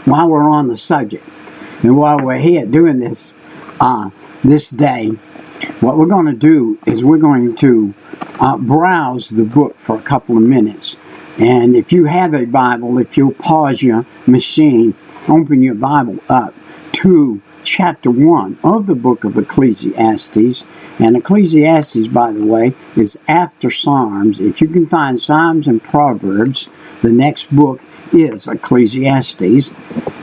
while we're on the subject, and while we're here doing this this day, what we're going to do is we're going to browse the book for a couple of minutes. And if you have a Bible, if you'll pause your machine, open your Bible up to chapter 1 of the book of Ecclesiastes. And Ecclesiastes, by the way, is after Psalms. If you can find Psalms and Proverbs, the next book is Ecclesiastes,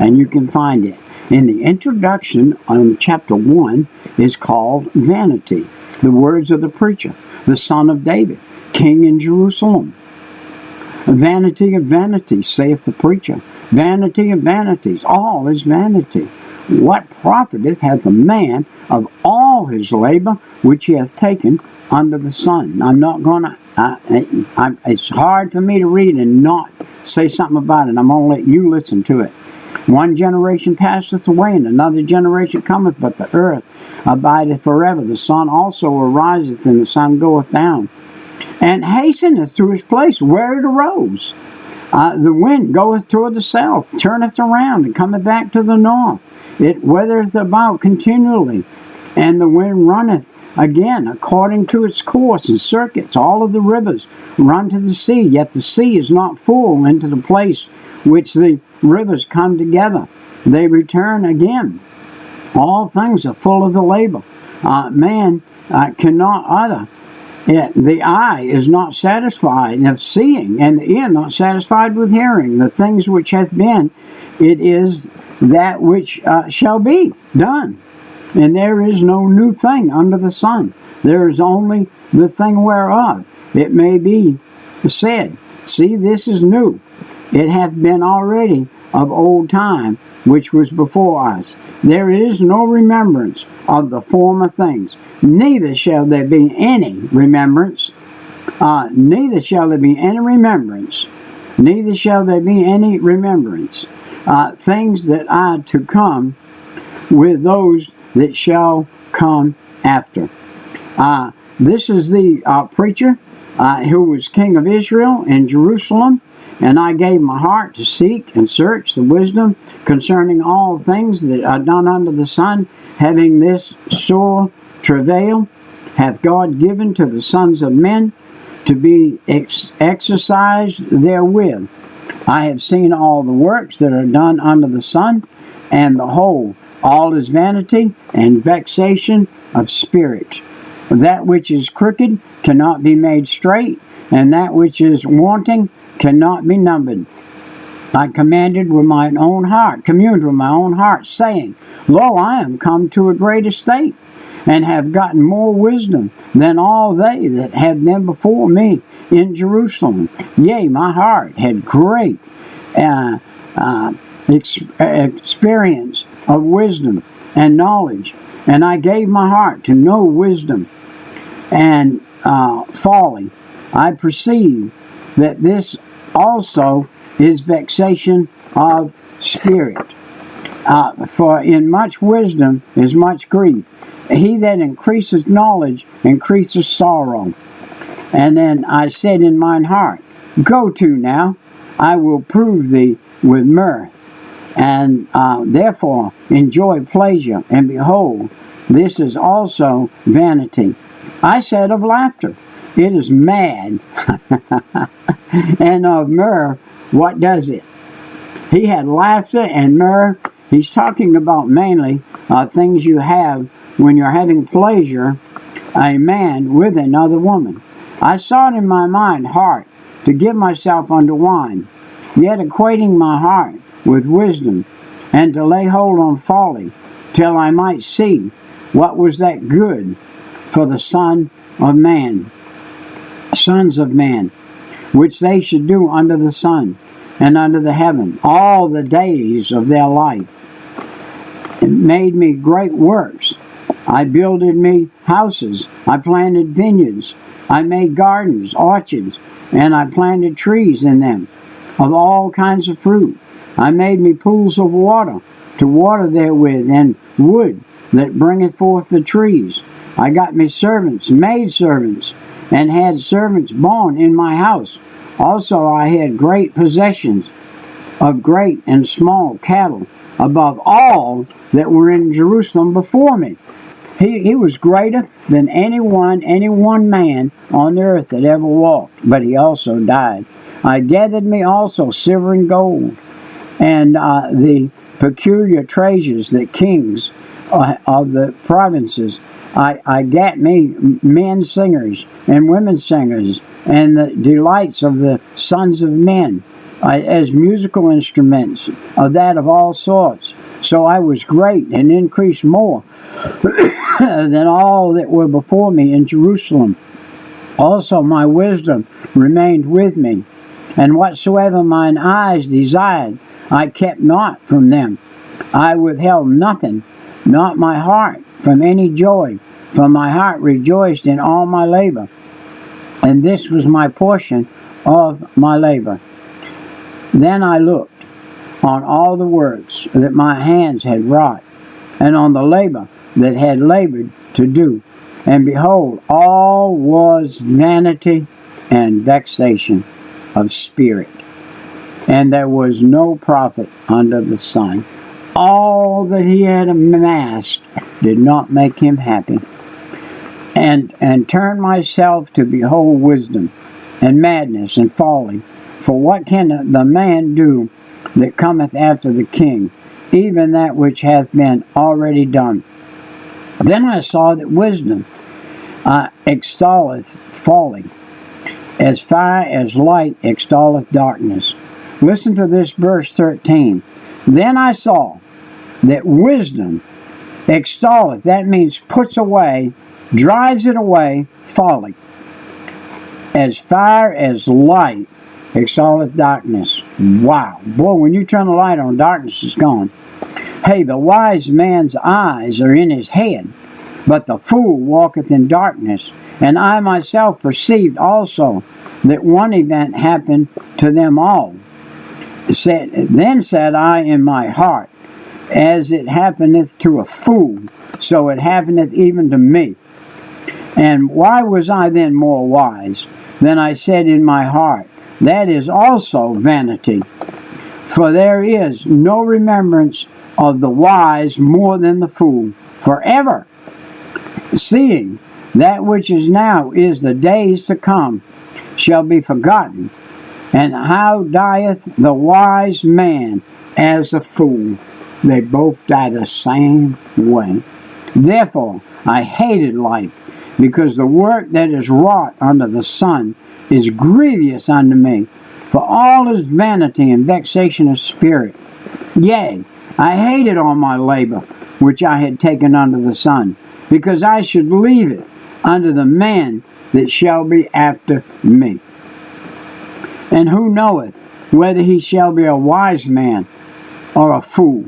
and you can find it. In the introduction on chapter 1 is called Vanity, the words of the preacher, the son of David, king in Jerusalem. Vanity of vanities, saith the preacher. Vanity of vanities, all is vanity. What profiteth hath the man of all his labor which he hath taken under the sun? I'm not going to, it's hard for me to read and not say something about it. I'm going to let you listen to it. One generation passeth away, and another generation cometh, but the earth abideth forever. The sun also ariseth, and the sun goeth down, and hasteneth to his place where it arose. The wind goeth toward the south, turneth around, and cometh back to the north. It weathereth about continually, and the wind runneth again according to its course, and circuits. All of the rivers run to the sea, yet the sea is not full into the place which the rivers come together. They return again. All things are full of the labor. Man cannot utter it. The eye is not satisfied of seeing, and the ear not satisfied with hearing. The things which hath been, it is that which shall be done. And there is no new thing under the sun. There is only the thing whereof it may be said, see, this is new. It hath been already of old time, which was before us. There is no remembrance of the former things, neither shall there be any remembrance. Neither shall there be any remembrance. Neither shall there be any remembrance. Things that are to come with those that shall come after. This is the preacher who was king of Israel in Jerusalem. And I gave my heart to seek and search the wisdom concerning all things that are done under the sun, having this sore travail hath God given to the sons of men to be exercised therewith. I have seen all the works that are done under the sun, and behold, all is vanity and vexation of spirit. That which is crooked cannot be made straight, and that which is wanting cannot be numbered. I communed with my own heart, saying, Lo, I am come to a great estate, and have gotten more wisdom than all they that have been before me in Jerusalem. Yea, my heart had great experience of wisdom and knowledge, and I gave my heart to know wisdom and folly. I perceive that this also is vexation of spirit. For in much wisdom is much grief. He that increaseth knowledge increaseth sorrow. And then I said in mine heart, Go to now, I will prove thee with mirth, and therefore enjoy pleasure. And behold, this is also vanity. I said of laughter, it is mad. And of myrrh, what does it? He had laughter and myrrh. He's talking about mainly things you have when you're having pleasure, a man with another woman. I sought in my mind heart to give myself unto wine, yet equating my heart with wisdom, and to lay hold on folly, till I might see what was that good for the sons of man, which they should do under the sun and under the heaven all the days of their life. It made me great works. I builded me houses. I planted vineyards. I made gardens, orchards, and I planted trees in them of all kinds of fruit. I made me pools of water to water therewith, and wood that bringeth forth the trees. I got me servants, maidservants, and had servants born in my house. Also I had great possessions, of great and small cattle above all that were in Jerusalem before me. He was greater than any one man on the earth that ever walked, but he also died. I gathered me also silver and gold, and the peculiar treasures that kings of the provinces. I gat me men singers and women singers, and the delights of the sons of men, as musical instruments of that of all sorts. So I was great and increased more than all that were before me in Jerusalem. Also my wisdom remained with me, and whatsoever mine eyes desired, I kept not from them. I withheld nothing, not my heart from any joy, for my heart rejoiced in all my labor, and this was my portion of my labor. Then I looked on all the works that my hands had wrought, and on the labor that had labored to do, and behold, all was vanity and vexation of spirit, and there was no profit under the sun. All that he had amassed did not make him happy. And turn myself to behold wisdom, and madness, and folly. For what can the man do that cometh after the king, even that which hath been already done? Then I saw that wisdom extolleth folly, as fire as light extolleth darkness. Listen to this verse 13. Then I saw that wisdom extolleth, that means puts away, drives it away, folly, as fire as light extolleth darkness. Wow. Boy, when you turn the light on, darkness is gone. Hey, the wise man's eyes are in his head, but the fool walketh in darkness. And I myself perceived also that one event happened to them all. Then said I in my heart, as it happeneth to a fool, so it happeneth even to me. And why was I then more wise? Then I said in my heart, that is also vanity. For there is no remembrance of the wise more than the fool, forever. Seeing that which is now is the days to come shall be forgotten. And how dieth the wise man as a fool? They both die the same way. Therefore I hated life, because the work that is wrought under the sun is grievous unto me. For all is vanity and vexation of spirit. Yea, I hated all my labor, which I had taken under the sun, because I should leave it unto the man that shall be after me. And who knoweth whether he shall be a wise man or a fool?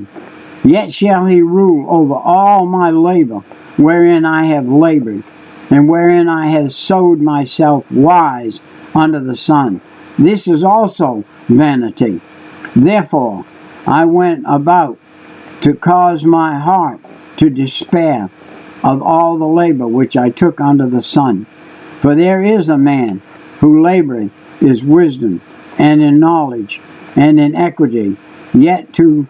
Yet shall he rule over all my labor, wherein I have labored, and wherein I have sowed myself wise under the sun. This is also vanity. Therefore I went about to cause my heart to despair of all the labor which I took under the sun. For there is a man who laboreth is wisdom, and in knowledge, and in equity, yet to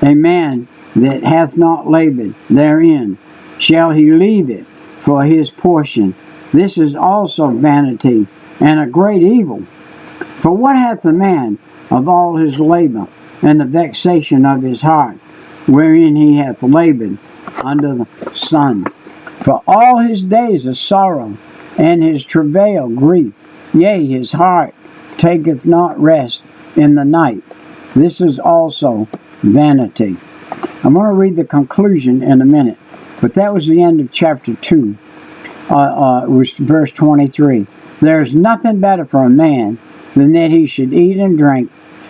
a man that hath not labored therein shall he leave it for his portion. This is also vanity, and a great evil. For what hath the man of all his labor, and the vexation of his heart, wherein he hath labored under the sun? For all his days are sorrow, and his travail grief. Yea, his heart taketh not rest in the night. This is also vanity. I'm going to read the conclusion in a minute, but that was the end of chapter 2, was verse 23. There is nothing better for a man than that he should eat and drink,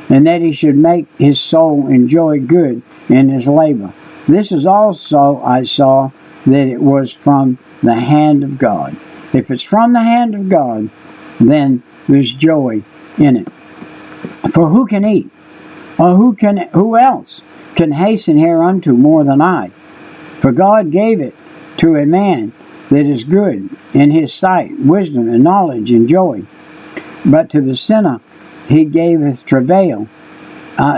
and that he should make his soul enjoy good in his labor. This is also, I saw, that it was from the hand of God. If it's from the hand of God, then there's joy in it. For who can eat? Or who else can hasten hereunto more than I? For God gave it to a man that is good in his sight, wisdom and knowledge and joy. But to the sinner he gaveth travail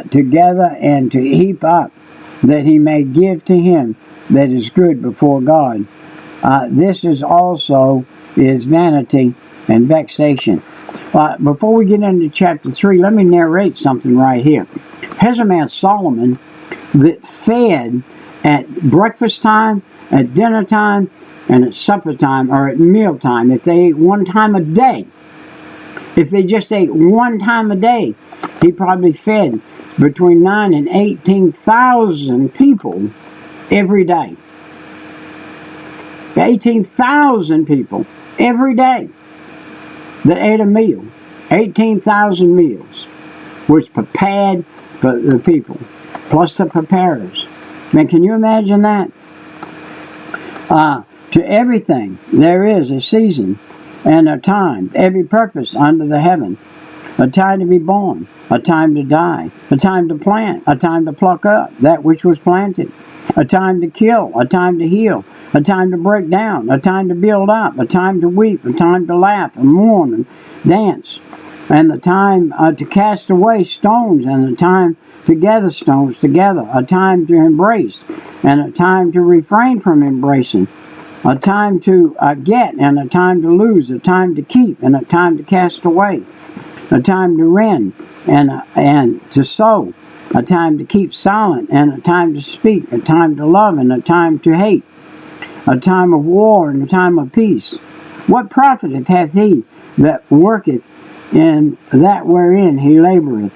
together and to heap up, that he may give to him that is good before God. This is also is vanity and vexation. Before we get into chapter 3, let me narrate something right here. Here's a man, Solomon, that fed at breakfast time, at dinner time, and at supper time, or at meal time. If they ate one time a day, if they just ate one time a day, he probably fed between 9 and 18,000 people every day. 18,000 people every day that ate a meal. 18,000 meals was prepared for the people, plus the preparers. Man, can you imagine that? To everything there is a season and a time, every purpose under the heaven. A time to be born, a time to die, a time to plant, a time to pluck up that which was planted, a time to kill, a time to heal, a time to break down, a time to build up, a time to weep, a time to laugh and mourn and dance, and the time to cast away stones, and the time to gather stones together, a time to embrace, and a time to refrain from embracing, a time to get, and a time to lose, a time to keep, and a time to cast away, a time to rend, and to sow, a time to keep silent, and a time to speak, a time to love, and a time to hate, a time of war, and a time of peace. What profiteth hath he that worketh in that wherein he laboureth?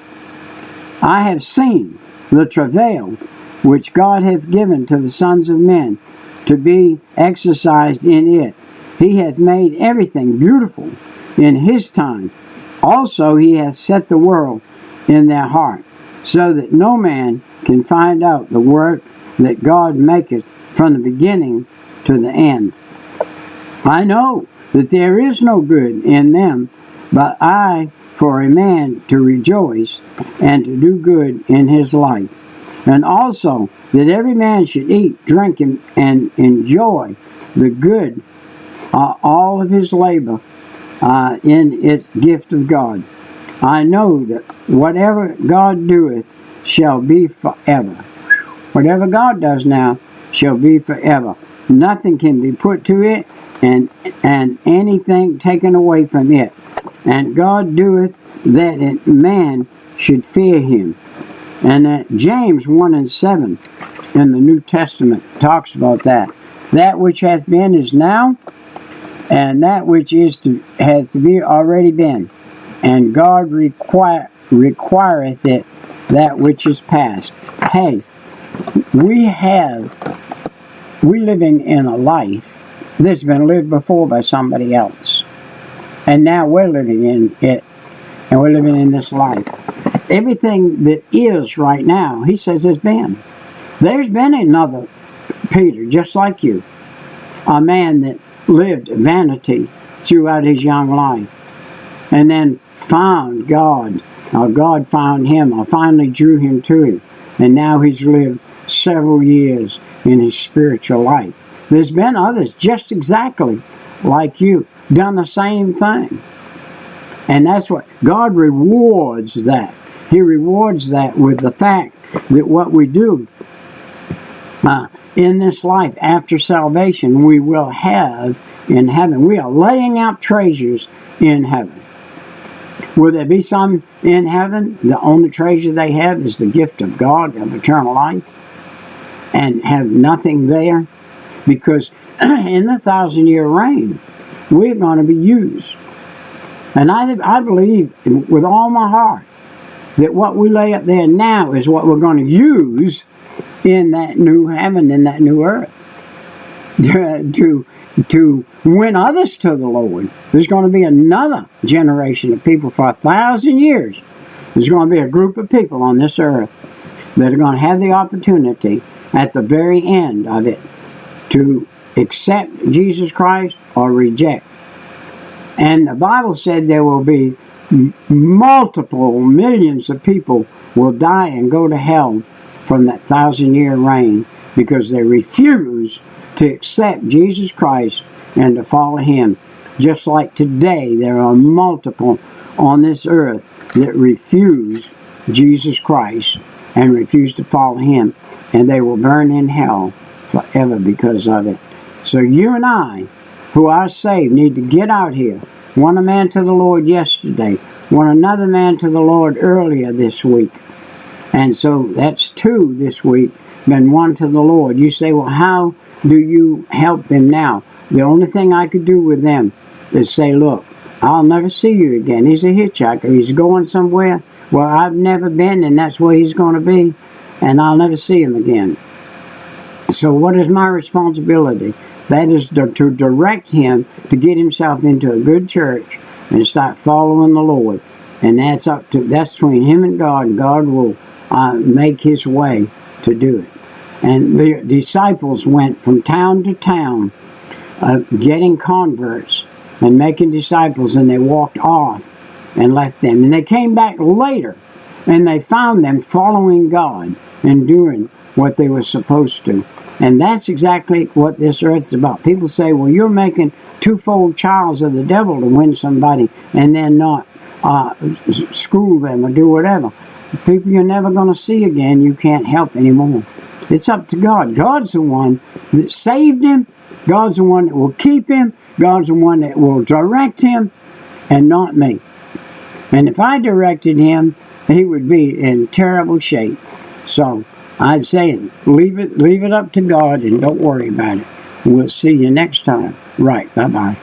I have seen the travail which God hath given to the sons of men to be exercised in it. He hath made everything beautiful in his time. Also he hath set the world in their heart, so that no man can find out the work that God maketh from the beginning to the end. I know that there is no good in them, but for a man to rejoice and to do good in his life. And also that every man should eat, drink, and enjoy the good, all of his labor in its gift of God. I know that whatever God doeth shall be forever. Whatever God does now shall be forever. Nothing can be put to it, and anything taken away from it. And God doeth that man should fear him. And James 1:7 in the New Testament talks about that. That which hath been is now, and that which has to be already been. And God requireth it that which is past. Hey, we living in a life that's been lived before by somebody else. And now we're living in it, and we're living in this life. Everything that is right now, he says, has been. There's been another Peter, just like you, a man that lived vanity throughout his young life, and then found God, or God found him, or finally drew him to him, and now he's lived several years in his spiritual life. There's been others just exactly like you, done the same thing. And that's what God rewards that. He rewards that with the fact that what we do in this life after salvation, we will have in heaven. We are laying out treasures in heaven. Will there be some in heaven? The only treasure they have is the gift of God, of eternal life, and have nothing there? Because in the 1,000-year reign, we're going to be used. And I believe with all my heart that what we lay up there now is what we're going to use in that new heaven, in that new earth, to win others to the Lord. There's going to be another generation of people for 1,000 years. There's going to be a group of people on this earth that are going to have the opportunity at the very end of it to accept Jesus Christ or reject. And the Bible said there will be multiple millions of people will die and go to hell from that 1,000-year reign because they refuse to accept Jesus Christ and to follow him. Just like today, there are multiple on this earth that refuse Jesus Christ and refuse to follow him, and they will burn in hell forever because of it. So you and I, who are saved, need to get out here. One a man to the Lord yesterday, one another man to the Lord earlier this week. And so that's 2 this week, then 1 to the Lord. You say, well, how do you help them now? The only thing I could do with them is say, look, I'll never see you again. He's a hitchhiker. He's going somewhere where I've never been, and that's where he's going to be, and I'll never see him again. So what is my responsibility? That is to direct him to get himself into a good church and start following the Lord. And that's between him and God will make his way to do it. And the disciples went from town to town getting converts and making disciples, and they walked off and left them. And they came back later, and they found them following God and doing what they were supposed to. And that's exactly what this earth's about. People say, well, you're making twofold trials of the devil to win somebody and then not school them or do whatever. People you're never going to see again, you can't help anymore. It's up to God. God's the one that saved him. God's the one that will keep him. God's the one that will direct him, and not me. And if I directed him, he would be in terrible shape. So I'm saying, leave it up to God and don't worry about it. We'll see you next time. Right, bye-bye.